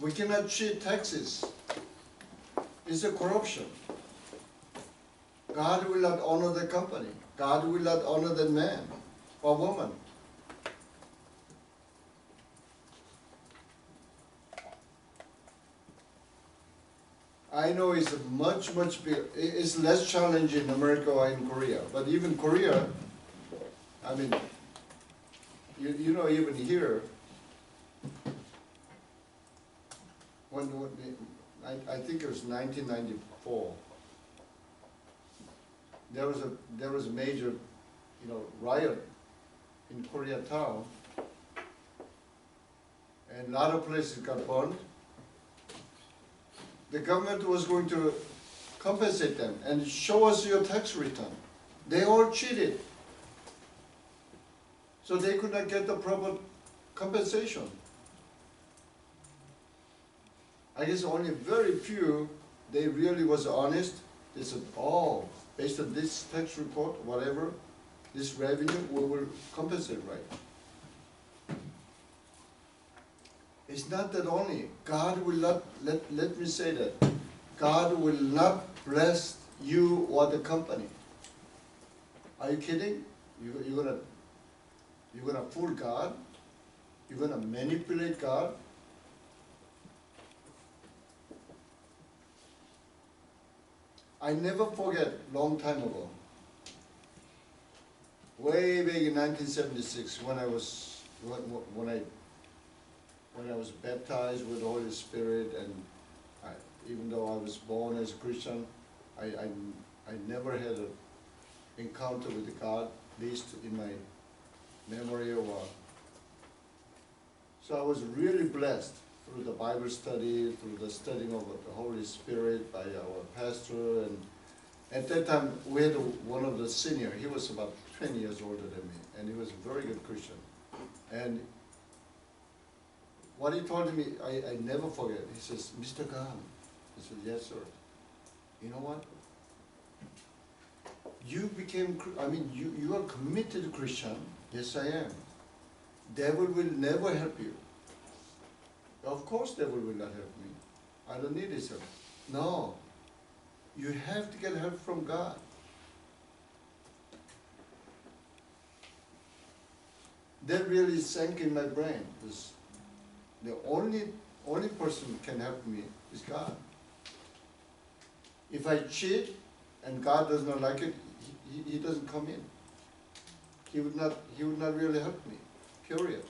We cannot cheat taxes. It's a corruption. God will not honor the company. God will not honor the man or woman. I know it's much bigger. It's less challenging in America or in Korea. But even Korea, I mean, you know, even here, I think it was 1994. There was a major, riot in Koreatown, and a lot of places got burned. The government was going to compensate them and show us your tax return. They all cheated, so they could not get the proper compensation. I guess only very few, they really was honest. They said, oh, based on this tax report, whatever, this revenue, we will compensate, right? It's not that only. God will not, let me say that, God will not bless you or the company. Are you kidding? You're gonna fool God? You're gonna manipulate God? I never forget, long time ago, way back in 1976, when I was baptized with the Holy Spirit, and even though I was born as a Christian, I never had an encounter with God, at least in my memory. So I was really blessed through the Bible study, through the studying of the Holy Spirit by our pastor. And at that time, we had one of the senior. He was about 20 years older than me, and he was a very good Christian. And what he told me, I never forget. He says, Mr. Gan. I said, yes, sir. You know what? You became, you are committed Christian. Yes, I am. Devil will never help you. Of course devil will not help me. I don't need his help. No. You have to get help from God. That really sank in my brain. Because the only person who can help me is God. If I cheat and God does not like it, he doesn't come in. He would not really help me. Period.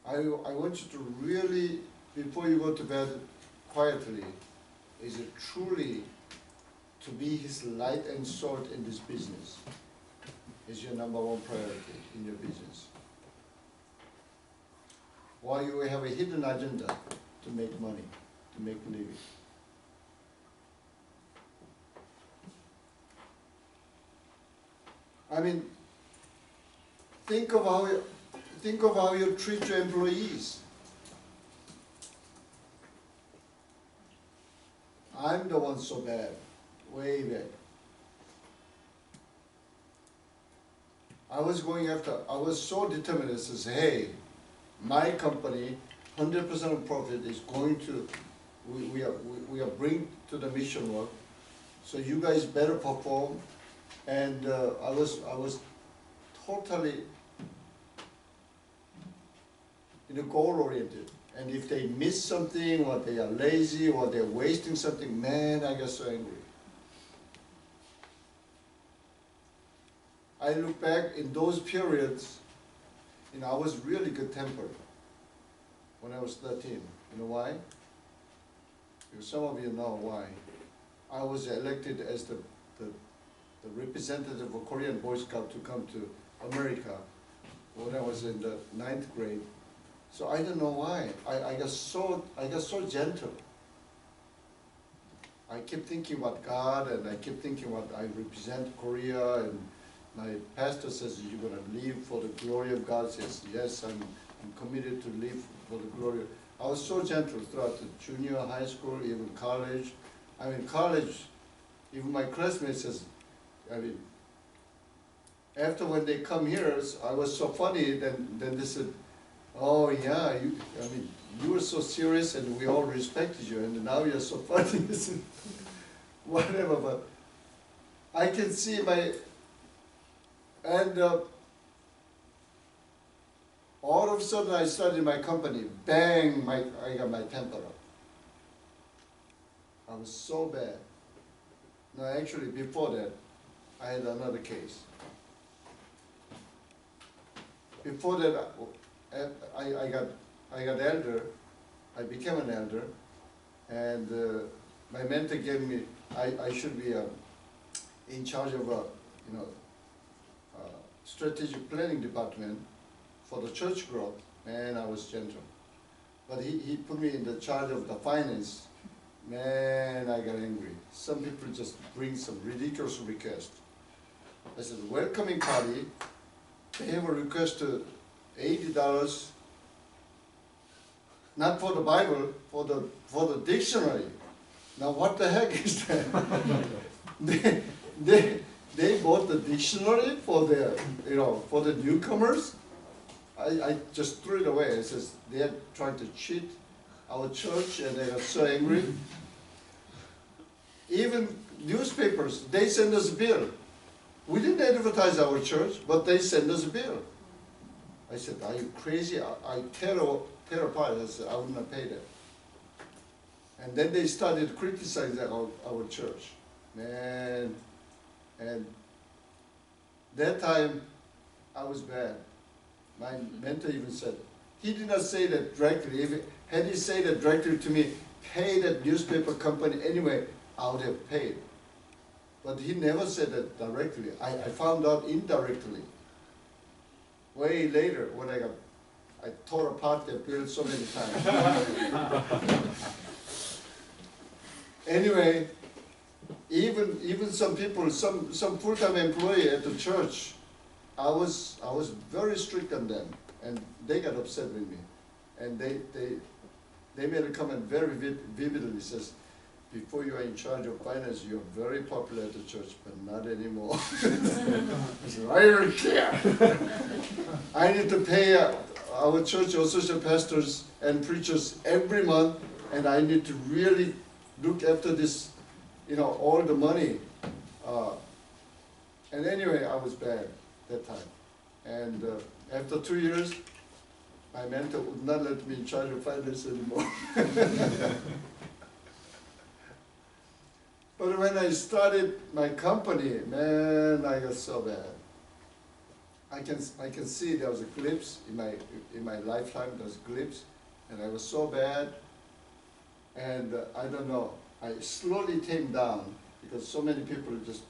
I want you to really, before you go to bed quietly, is it truly to be his light and salt in this business is your number one priority in your business. Or you have a hidden agenda to make money, to make living. I mean, think of how you treat your employees. I'm the one so bad, way back. I was so determined to say, hey, my company, 100% of profit is going to, we are bring to the mission work, so you guys better perform. And I was totally goal-oriented. And if they miss something, or they are lazy, or they're wasting something, man, I get so angry. I look back in those periods, I was really good-tempered when I was 13. You know why? Because some of you know why. I was elected as the representative of Korean Boy Scout to come to America when I was in the 9th grade. So I don't know why. I got so gentle. I kept thinking about God, and I kept thinking about I represent Korea, and my pastor says, you're going to live for the glory of God. Says, yes, I'm committed to live for the glory. I was so gentle throughout the junior high school, even college. College, even my classmates says, after when they come here, I was so funny, then they said, oh yeah, I mean, you were so serious and we all respected you, and now you're so funny. I said, whatever, but I can see and all of a sudden I started my company, bang, I got my temper up. I was so bad. No, actually before that, I had another case. Before that, I got elder, I became an elder, and my mentor gave me, I should be in charge of a, strategic planning department for the church growth, and I was gentle. But he put me in the charge of the finance, man, I got angry. Some people just bring some ridiculous request. I said, welcoming party, they have a request to $80, not for the Bible, for the dictionary. Now what the heck is that? they bought the dictionary for the for the newcomers. I just threw it away. It says they are trying to cheat our church, and they got so angry. Even newspapers, they send us a bill. We didn't advertise our church, but they send us a bill. I said, are you crazy? I tear apart. I said, I would not pay that. And then they started criticizing our church. Man, and that time, I was bad. My mentor even said, he did not say that directly. Had he said that directly to me, pay that newspaper company anyway, I would have paid. But he never said that directly. I found out indirectly. Way later, when I tore apart that bill so many times. Anyway, even some people, some full-time employee at the church, I was very strict on them, and they got upset with me, and they made a comment very vividly. Says, before you are in charge of finance, you are very popular at the church, but not anymore. I said, I don't care. I need to pay our church associate pastors and preachers every month, and I need to really look after this, all the money. And anyway, I was bad that time. And after 2 years, my mentor would not let me in charge of finance anymore. But when I started my company, man, I got so bad. I can see there was a glimpse in my lifetime. There was a glimpse, and I was so bad. And I don't know. I slowly came down because so many people just,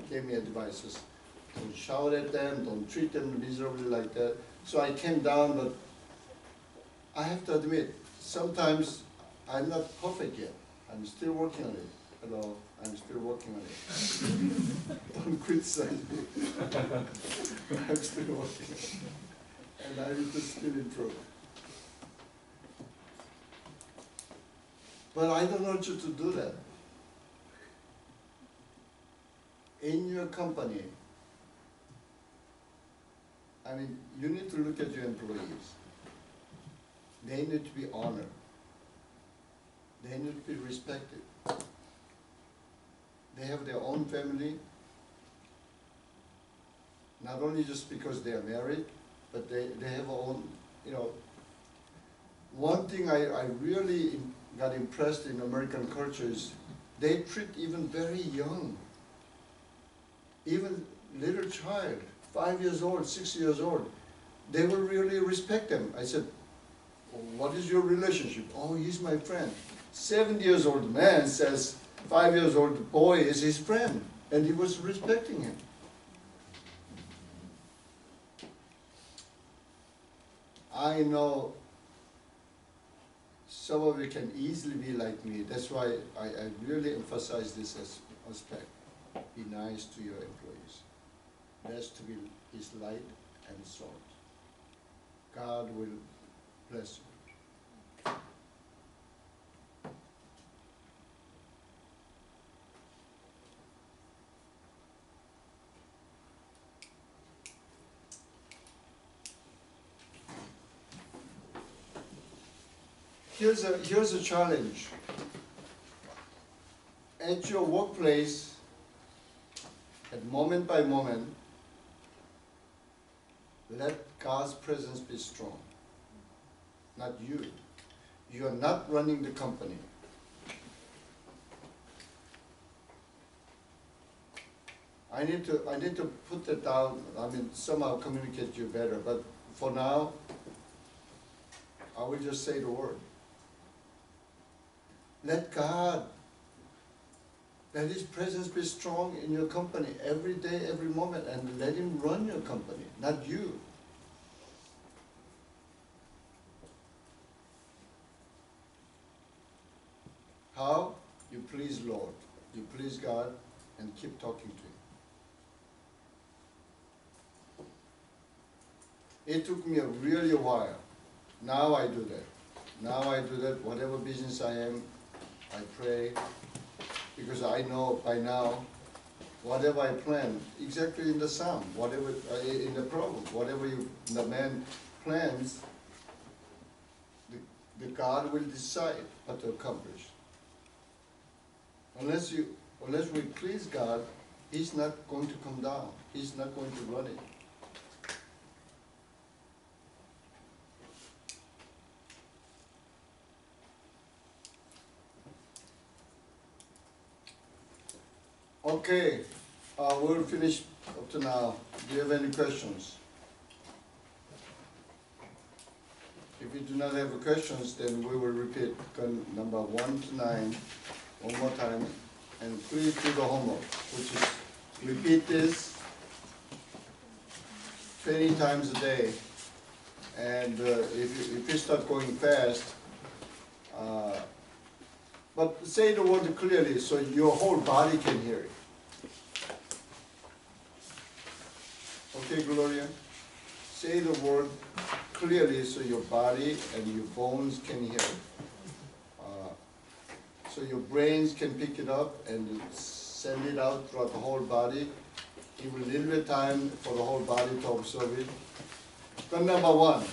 gave me advices. Don't shout at them. Don't treat them miserably like that. So I came down, but I have to admit, sometimes I'm not perfect yet. I'm still working on it. Hello, I'm still working on it. Don't criticize me. I'm still working on it. And I need to still improve. But I don't want you to do that. In your company, I mean, you need to look at your employees. They need to be honored. They need to be respected. They have their own family, not only just because they are married, but they have their own, One thing I really got impressed in American culture is they treat even very young, even little child, 5 years old, 6 years old, they will really respect them. I said, what is your relationship? Oh, he's my friend. 7 years old man says 5 years old boy is his friend, and he was respecting him. I know some of you can easily be like me. That's why I really emphasize this aspect. Be nice to your employees. Best to be his light and salt. God will bless you. Here's a challenge. At your workplace, at moment by moment, let God's presence be strong. Not you. You are not running the company. I need to put that down, somehow communicate you better, but for now, I will just say the word. Let His presence be strong in your company every day, every moment, and let Him run your company, not you. How? You please Lord, you please God, and keep talking to Him. It took me really a while. Now I do that. Whatever business I am, I pray, because I know by now, whatever I plan, exactly in the psalm, whatever in the proverb, whatever the man plans, the God will decide what to accomplish. Unless we please God, He's not going to come down. He's not going to run it. Okay, we'll finish up to now. Do you have any questions? If you do not have questions, then we will repeat number 1 to 9 one more time, and please do the homework, which is repeat this 20 times a day. And if you start going fast, but say the word clearly so your whole body can hear it. Okay, Gloria? Say the word clearly so your body and your bones can hear it. So your brains can pick it up and send it out throughout the whole body. Give a little bit of time for the whole body to observe it. Then number 1.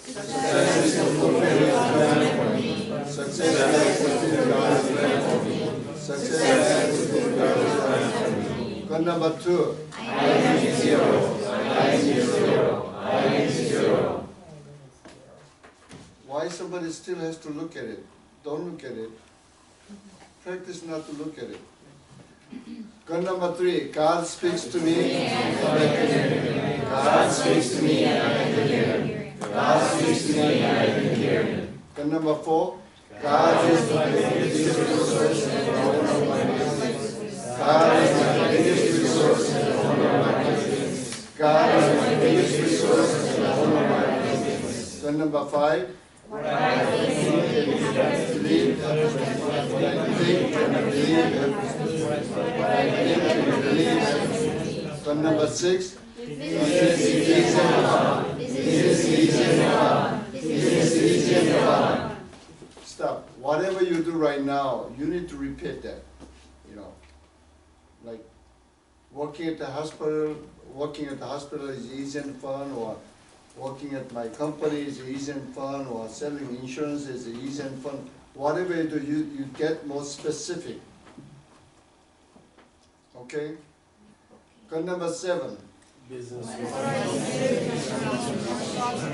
Success is fulfilling God's plan for me. Success is fulfilling God's plan for me. Success is fulfilling God's plan for me. Then number 2. I am 0. I am 0. I am 0. Why somebody still has to look at it? Don't look at it. Practice not to look at it. Gun number 3. God speaks to me and I can hear Him. God speaks to me and I can hear Him. God speaks to me and I can hear Him. Gun number 4. God is my biggest resource and the owner of my business. God is my biggest resource and the owner of my business. God is my biggest resource and the owner of my business. Gun number 5. What I think and believe, what I think and believe, what I think and believe. Gun number 6. This is easy enough. This is easy enough. This is easy enough. Stop. Whatever you do right now, you need to repeat that. Like working at the hospital is easy and fun, or working at my company is easy and fun, or selling insurance is easy and fun. Whatever you do, you get more specific. Okay? Gun number 7. Business.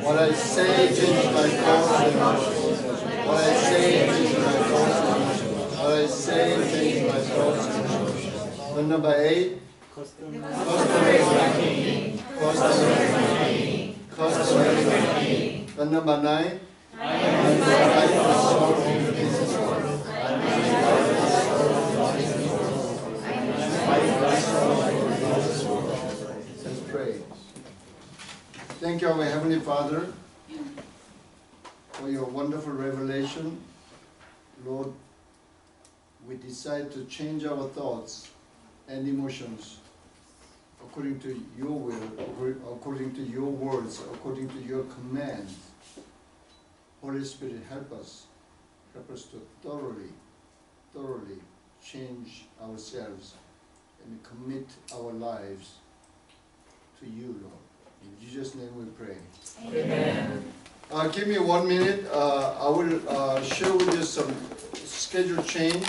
What I say changes my thoughts and emotions. What I say changes my thoughts and emotions. What I say changes my thoughts and emotions. Gun number 8. Customer is my king. Customer is my king. Customer is my king. Gun number 9. I am the life of soul in the business world. I am the life of soul in the business world. I am the life of soul in the business world. Let's pray. Thank you, our Heavenly Father, for your wonderful revelation. Lord, we decide to change our thoughts and emotions according to your will, according to your words, according to your commands. Holy Spirit, help us to thoroughly change ourselves and commit our lives to you, Lord. In Jesus' name we pray. Amen. give me 1 minute, I will, share with you some schedule change